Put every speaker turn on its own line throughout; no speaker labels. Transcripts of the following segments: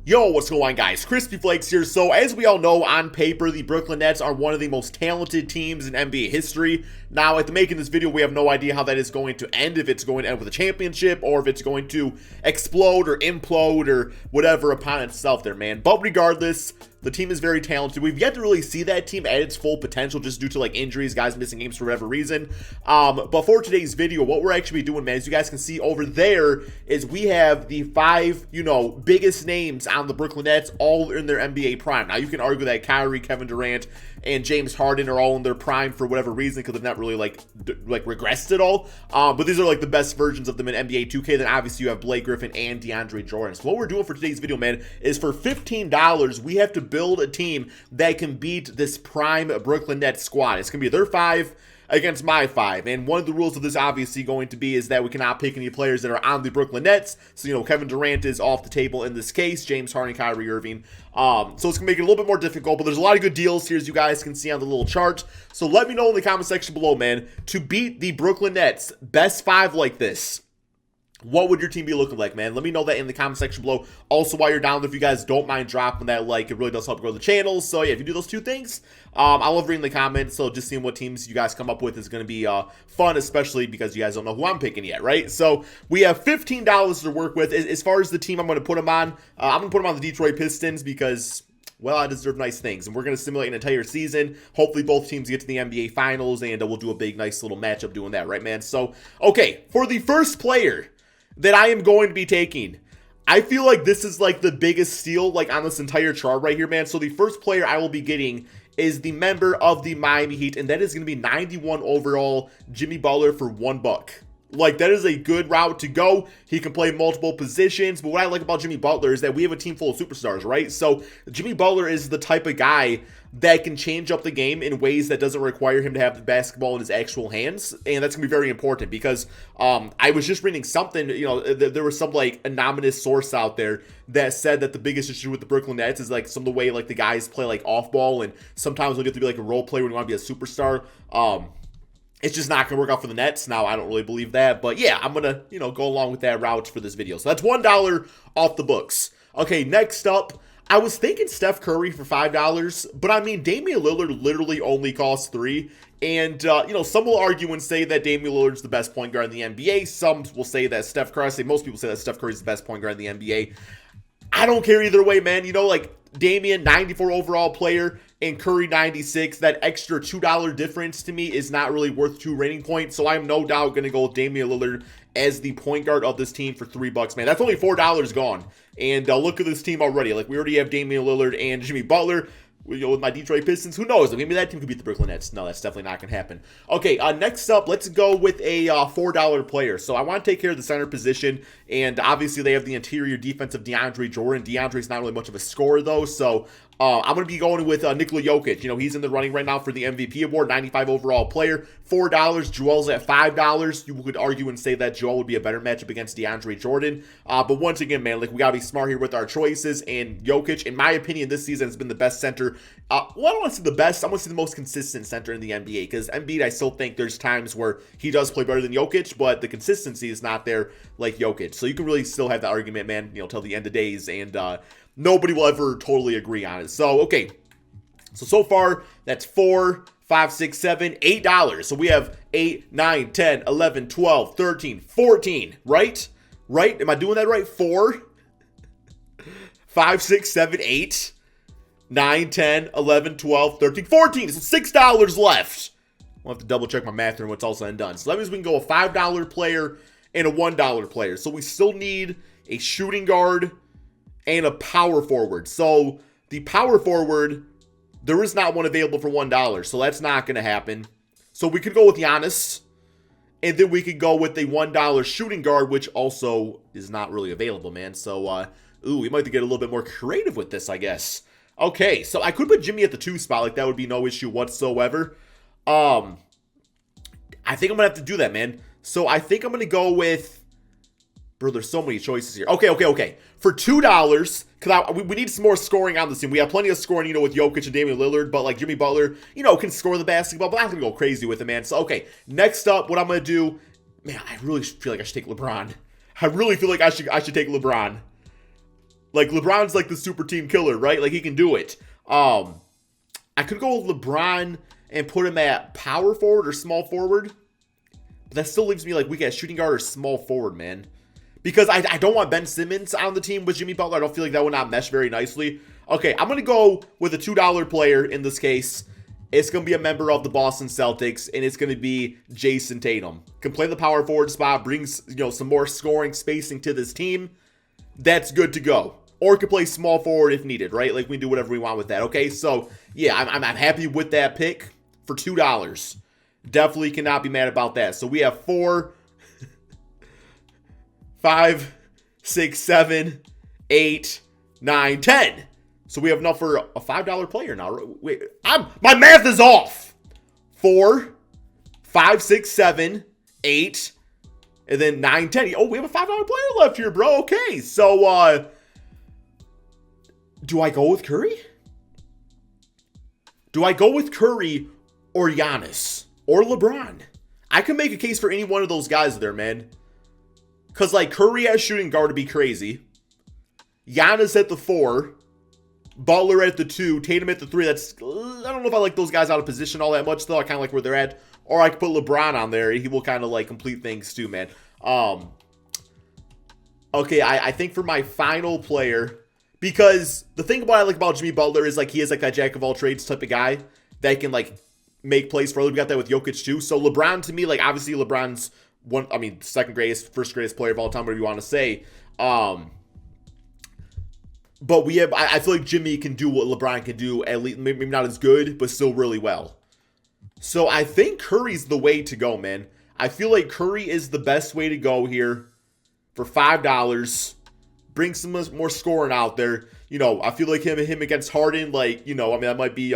Yo, what's going on, guys? Crispy Flakes here. So, as we all know, on paper, the Brooklyn Nets are one of the most talented teams in NBA history. Now, at the making of this video, we have no idea how that is going to end, if it's going to end with a championship, or if it's going to explode or implode or whatever upon itself there, man. But regardless, the team is very talented. We've yet to really see that team at its full potential just due to, like, injuries, guys missing games for whatever reason. But for today's video, what we're actually doing, man, as you guys can see over there, is we have the five, biggest names on the Brooklyn Nets all in their NBA prime. Now, you can argue that Kyrie, Kevin Durant, and James Harden are all in their prime for whatever reason because they've not really, regressed at all. But these are, like, the best versions of them in NBA 2K. Then, obviously, you have Blake Griffin and DeAndre Jordan. So, what we're doing for today's video, man, is for $15, we have to build a team that can beat this prime Brooklyn Nets squad. It's going to be their five against my five. And one of the rules of this obviously going to be is that we cannot pick any players that are on the Brooklyn Nets. So, Kevin Durant is off the table in this case. James Harden, Kyrie Irving. So it's going to make it a little bit more difficult, but there's a lot of good deals here, as you guys can see on the little chart. So let me know in the comment section below, man, to beat the Brooklyn Nets, best five like this, what would your team be looking like, man? Let me know that in the comment section below. Also, while you're down there, if you guys don't mind dropping that like, it really does help grow the channel. So, yeah, if you do those two things, I love reading the comments. So, just seeing what teams you guys come up with is going to be fun, especially because you guys don't know who I'm picking yet, right? So, we have $15 to work with. As far as the team I'm going to put them on, I'm going to put them on the Detroit Pistons because, well, I deserve nice things. And we're going to simulate an entire season. Hopefully, both teams get to the NBA Finals, and we'll do a big, nice little matchup doing that, right, man? So, okay, for the first player that I am going to be taking, I feel like this is like the biggest steal like on this entire chart right here, man. So the first player I will be getting is the member of the Miami Heat, and that is going to be 91 overall Jimmy Butler for $1. Like, that is a good route to go. He can play multiple positions, but what I like about Jimmy Butler is that we have a team full of superstars, right? So Jimmy Butler is the type of guy that can change up the game in ways that doesn't require him to have the basketball in his actual hands, and that's going to be very important because I was just reading something, there was some, like, anonymous source out there that said that the biggest issue with the Brooklyn Nets is, like, some of the way, like, the guys play, like, off-ball, and sometimes when you have to be, like, a role player when you want to be a superstar, it's just not going to work out for the Nets. Now, I don't really believe that. But, yeah, I'm going to, go along with that route for this video. So, that's $1 off the books. Okay, next up, I was thinking Steph Curry for $5. But, I mean, Damian Lillard literally only costs $3. And, some will argue and say that Damian Lillard's the best point guard in the NBA. Some will say that Steph Curry, most people say that Steph Curry's the best point guard in the NBA. I don't care either way, man. Damian, 94 overall player, and Curry, 96. That extra $2 difference to me is not really worth 2 rating points. So I'm no doubt going to go with Damian Lillard as the point guard of this team for $3, man. That's only $4 gone. And look at this team already. Like, we already have Damian Lillard and Jimmy Butler. With my Detroit Pistons, who knows? Maybe that team could beat the Brooklyn Nets. No, that's definitely not going to happen. Okay, next up, let's go with a $4 player. So I want to take care of the center position, and obviously they have the interior defense of DeAndre Jordan. DeAndre's not really much of a scorer, though, so I'm going to be going with Nikola Jokic. He's in the running right now for the MVP award, 95 overall player. $4. Joel's at $5. You could argue and say that Joel would be a better matchup against DeAndre Jordan. But once again, man, we got to be smart here with our choices. And Jokic, in my opinion, this season has been the best center. I don't want to say the best. I want to say the most consistent center in the NBA. Because Embiid, I still think there's times where he does play better than Jokic, but the consistency is not there like Jokic. So you can really still have that argument, man, till the end of days. And nobody will ever totally agree on it. So, okay. So far, that's $4, $5, $6, $7, $8. So we have 8, 9, 10, 11, 12, 13, 14, right? Right? Am I doing that right? 4, 5, 6, 7, 8, 9, 10, 11, 12, 13, 14. So $6 left. I'll have to double check my math here when it's all said and done. So that means we can go a $5 player and a $1 player. So we still need a shooting guard and a power forward. So the power forward, there is not one available for $1. So that's not going to happen. So we could go with Giannis. And then we could go with a $1 shooting guard, which also is not really available, man. So, we might have to get a little bit more creative with this, I guess. Okay, so I could put Jimmy at the 2 spot. Like, that would be no issue whatsoever. I think I'm going to have to do that, man. So I think I'm going to go with... Bro, there's so many choices here. Okay. For $2, because we need some more scoring on this team. We have plenty of scoring, with Jokic and Damian Lillard, but, like, Jimmy Butler, can score the basketball, but I'm not going to go crazy with it, man. So, okay, next up, what I'm going to do, man, I really feel like I should take LeBron. I really feel like I should take LeBron. Like, LeBron's like the super team killer, right? Like, he can do it. I could go with LeBron and put him at power forward or small forward. But that still leaves me like weak at shooting guard or small forward, man. Because I don't want Ben Simmons on the team with Jimmy Butler. I don't feel like that would not mesh very nicely. Okay, I'm going to go with a $2 player in this case. It's going to be a member of the Boston Celtics, and it's going to be Jason Tatum. Can play the power forward spot, brings, you know, some more scoring spacing to this team. That's good to go. Or can play small forward if needed, right? Like, we can do whatever we want with that, okay? So, yeah, I'm happy with that pick for $2. Definitely cannot be mad about that. So, we have 4, 5, 6, 7, 8, 9, 10. So we have enough for a $5 player now. Wait, my math is off. 4, 5, 6, 7, 8, and then 9, 10. Oh, we have a $5 player left here, bro. Okay, so do I go with Curry? Do I go with Curry or Giannis or LeBron? I can make a case for any one of those guys there, man. Because, like, Curry as shooting guard would be crazy. Giannis at the 4. Butler at the 2. Tatum at the 3. That's, I don't know if I like those guys out of position all that much, though. I kind of like where they're at. Or I could put LeBron on there. He will kind of, like, complete things, too, man. Okay, I think for my final player, because the thing about I like about Jimmy Butler is, like, he is, like, that jack-of-all-trades type of guy that can, like, make plays for other. We got that with Jokic, too. So, LeBron, to me, like, obviously, LeBron's second greatest, first greatest player of all time, whatever you want to say. But we have, I feel like Jimmy can do what LeBron can do, at least maybe not as good, but still really well. So I think Curry's the way to go, man. I feel like Curry is the best way to go here for $5. Bring some more scoring out there. You know, I feel like him against Harden, like, you know, I mean, that might be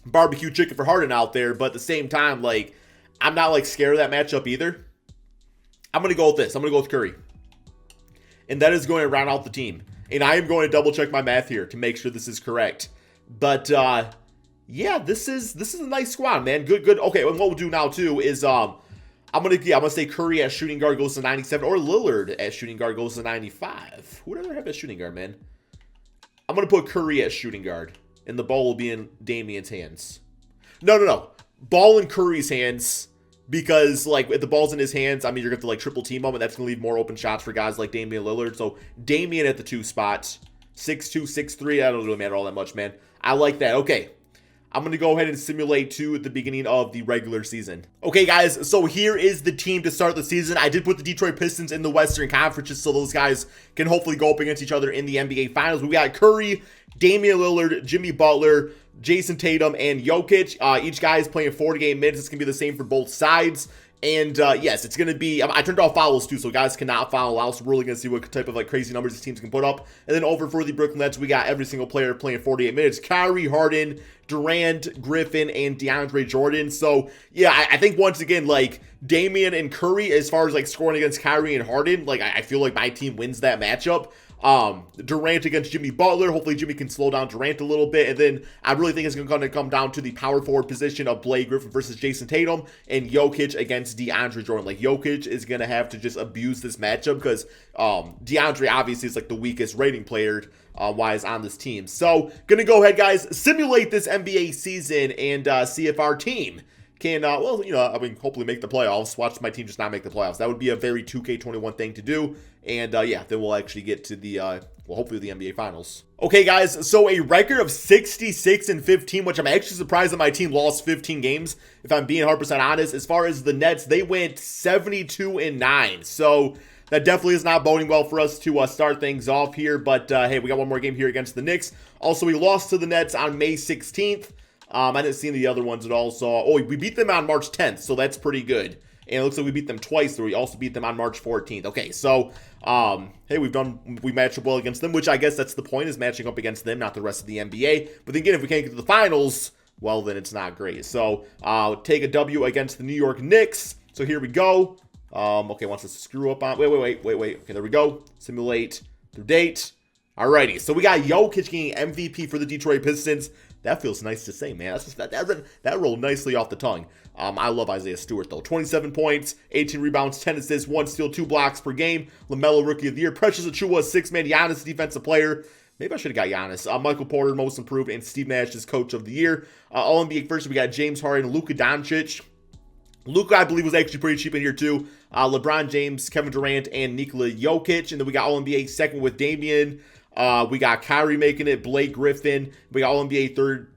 barbecue chicken for Harden out there, but at the same time, like, I'm not, like, scared of that matchup either. I'm going to go with this. I'm going to go with Curry. And that is going to round out the team. And I am going to double check my math here to make sure this is correct. But, yeah, this is a nice squad, man. Good. Okay, and what we'll do now, too, is, I'm gonna say Curry as shooting guard goes to 97, or Lillard as shooting guard goes to 95. Who would I rather have as shooting guard, man? I'm going to put Curry as shooting guard. And the ball will be in Damian's hands. No. Ball in Curry's hands. Because, like, if the ball's in his hands, I mean, you're going to, like, triple team him, and that's going to leave more open shots for guys like Damian Lillard. So, Damian at the 2 spot. 6'2", 6'3". I don't really matter all that much, man. I like that. Okay. I'm going to go ahead and simulate 2 at the beginning of the regular season. Okay, guys, so here is the team to start the season. I did put the Detroit Pistons in the Western Conference just so those guys can hopefully go up against each other in the NBA Finals. We got Curry, Damian Lillard, Jimmy Butler, Jason Tatum, and Jokic. Each guy is playing 48 minutes. It's going to be the same for both sides. And, yes, it's going to be, I turned off fouls, too, so guys cannot foul out. So we're really going to see what type of, like, crazy numbers these teams can put up. And then over for the Brooklyn Nets, we got every single player playing 48 minutes. Kyrie, Harden, Durant, Griffin, and DeAndre Jordan. So, yeah, I think once again, like, Damian and Curry, as far as, like, scoring against Kyrie and Harden, like, I feel like my team wins that matchup. Durant against Jimmy Butler. Hopefully Jimmy can slow down Durant a little bit. And then I really think it's going to come down to the power forward position of Blake Griffin versus Jason Tatum and Jokic against DeAndre Jordan. Like, Jokic is going to have to just abuse this matchup because DeAndre obviously is like the weakest rating player wise on this team. So going to go ahead, guys, simulate this NBA season and see if our team can, well, you know, I mean, hopefully make the playoffs. Watch my team just not make the playoffs. That would be a very 2K21 thing to do. And, yeah, then we'll actually get to the, well, hopefully the NBA Finals. Okay, guys, so a record of 66-15, which I'm actually surprised that my team lost 15 games, if I'm being 100% honest. As far as the Nets, they went 72-9. So that definitely is not boding well for us to start things off here. But, hey, we got one more game here against the Knicks. Also, we lost to the Nets on May 16th. I didn't see the other ones at all. So, we beat them on March 10th, so that's pretty good. And it looks like we beat them twice, so we also beat them on March 14th. Okay, so, hey, we matched up well against them, which I guess that's the point, is matching up against them, not the rest of the NBA. But then again, if we can't get to the finals, well, then it's not great. So, take a W against the New York Knicks. So here we go. Okay, wants us to screw up on, wait. Okay, there we go. Simulate through date. Alrighty, so we got Jokic getting MVP for the Detroit Pistons. That feels nice to say, man. That's just, that rolled nicely off the tongue. I love Isaiah Stewart, though. 27 points, 18 rebounds, 10 assists, 1 steal, 2 blocks per game. LaMelo Rookie of the Year. Precious Achiuwa, 6-man. Giannis Defensive Player. Maybe I should have got Giannis. Michael Porter, Most Improved, and Steve Nash is Coach of the Year. All-NBA first, we got James Harden, Luka Doncic. Luka, I believe, was actually pretty cheap in here, too. LeBron James, Kevin Durant, and Nikola Jokic. And then we got All-NBA second with Damian. We got Kyrie making it, Blake Griffin. We got All-NBA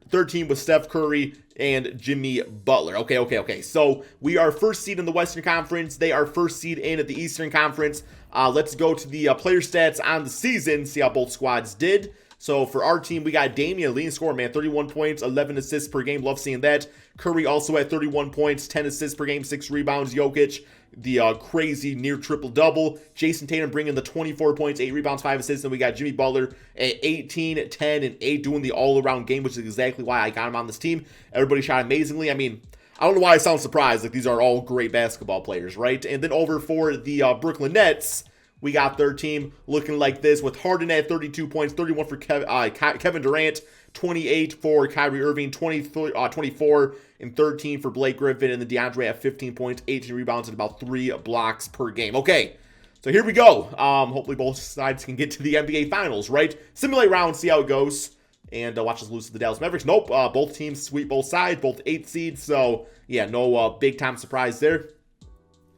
third team with Steph Curry and Jimmy Butler. Okay. So we are first seed in the Western Conference. They are first seed in at the Eastern Conference. Let's go to the player stats on the season, see how both squads did. So for our team, we got Damian, leading scorer, man, 31 points, 11 assists per game. Love seeing that. Curry also at 31 points, 10 assists per game, 6 rebounds. Jokic, the crazy near triple-double. Jason Tatum bringing the 24 points, 8 rebounds, 5 assists. And we got Jimmy Butler at 18, 10, and 8 doing the all-around game, which is exactly why I got him on this team. Everybody shot amazingly. I mean, I don't know why I sound surprised. Like, these are all great basketball players, right? And then over for the Brooklyn Nets, we got their team looking like this with Harden at 32 points, 31 for Kevin Durant, 28 for Kyrie Irving, 24 and 13 for Blake Griffin, and then DeAndre at 15 points, 18 rebounds, and about 3 blocks per game. Okay, so here we go. Hopefully both sides can get to the NBA Finals, right? Simulate round, see how it goes, and watch us lose to the Dallas Mavericks. Nope, both teams sweep both sides, both 8 seeds, so yeah, no big-time surprise there.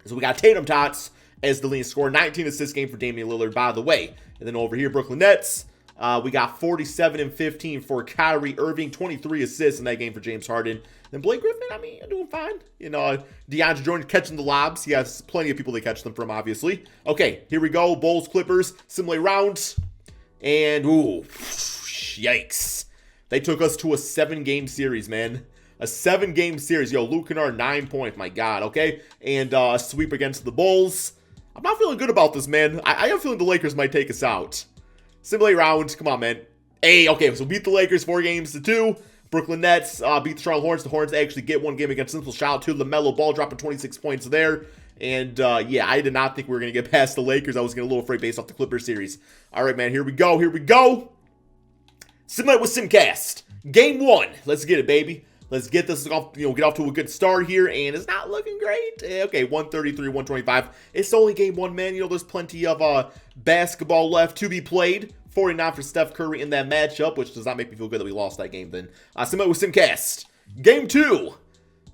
So we got Tatum Tots as the leading scorer, 19 assist game for Damian Lillard, by the way. And then over here, Brooklyn Nets, we got 47 and 15 for Kyrie Irving, 23 assists in that game for James Harden. Then Blake Griffin, I mean, doing fine. You know, DeAndre Jordan catching the lobs. He has plenty of people to catch them from, obviously. Okay, here we go. Bulls, Clippers, simulate rounds. And, ooh, yikes. They took us to a 7-game series, man. A 7-game series. Yo, Luke Kennard, 9 points. My God, okay? And a sweep against the Bulls. I'm not feeling good about this, man. I have a feeling the Lakers might take us out. Simulate round. Come on, man. Hey, okay, so beat the Lakers 4-2. Brooklyn Nets beat the Charlotte Hornets. The Hornets actually get one game against Simple. Shout out to LaMelo Ball dropping 26 points there. And, yeah, I did not think we were going to get past the Lakers. I was getting a little afraid based off the Clippers series. All right, man, here we go. Simulate with Simcast. Game 1. Let's get it, baby. Let's get this off, get off to a good start here, and it's not looking great. Okay, 133, 125. It's only game 1, man. There's plenty of basketball left to be played. 49 for Steph Curry in that matchup, which does not make me feel good that we lost that game then. Simulate with Simcast. Game 2.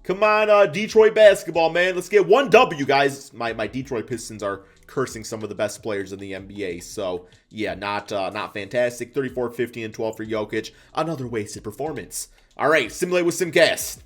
Come on, Detroit basketball, man. Let's get 1 W, guys. My Detroit Pistons are cursing some of the best players in the NBA. So, yeah, not fantastic. 34, 15, and 12 for Jokic. Another wasted performance. All right, simulate with Simcast.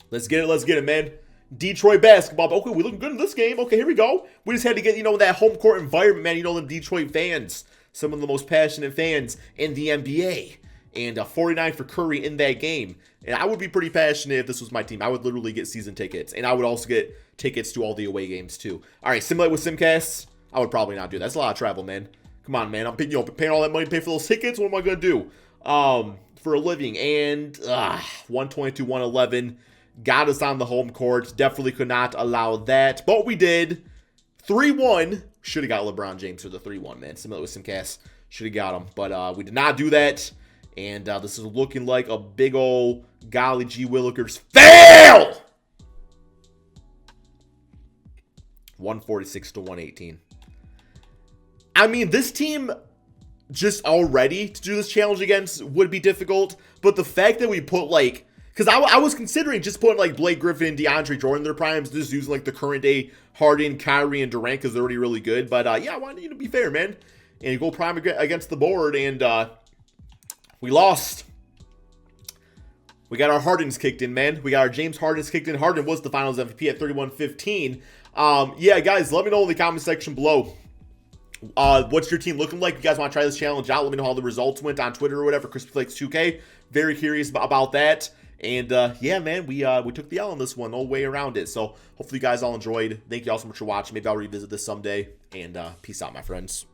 Let's get it, man. Detroit basketball. Okay, we're looking good in this game. Okay, here we go. We just had to get, that home court environment, man. The Detroit fans. Some of the most passionate fans in the NBA. And 49 for Curry in that game. And I would be pretty passionate if this was my team. I would literally get season tickets. And I would also get tickets to all the away games, too. All right, simulate with Simcast. I would probably not do that. That's a lot of travel, man. Come on, man. I'm paying all that money to pay for those tickets. What am I going to do? For a living, and 122, 111 got us on the home court. Definitely could not allow that, but we did. 3-1. Should have got LeBron James for the 3-1, man. Similar with Simcast. Should have got him, but we did not do that. And this is looking like a big old golly gee willikers fail. 146 to 118. I mean, this team just already to do this challenge against would be difficult, but the fact that we put because I was considering just putting Blake Griffin and DeAndre Jordan in their primes, just using the current day Harden, Kyrie, and Durant because they're already really good. But yeah, I wanted you to be fair, man, and go prime against the board, and we lost. We got our Hardens kicked in, man. We got our James Hardens kicked in. Harden was the Finals MVP at 31-15. Yeah, guys, let me know in the comment section below. What's your team looking like? If you guys want to try this challenge out, let me know how the results went on Twitter or whatever. Crispy Flakes 2K. Very curious about that. And yeah, man, we took the L on this one. No way around it. So hopefully you guys all enjoyed. Thank you all so much for watching. Maybe I'll revisit this someday. And peace out, my friends.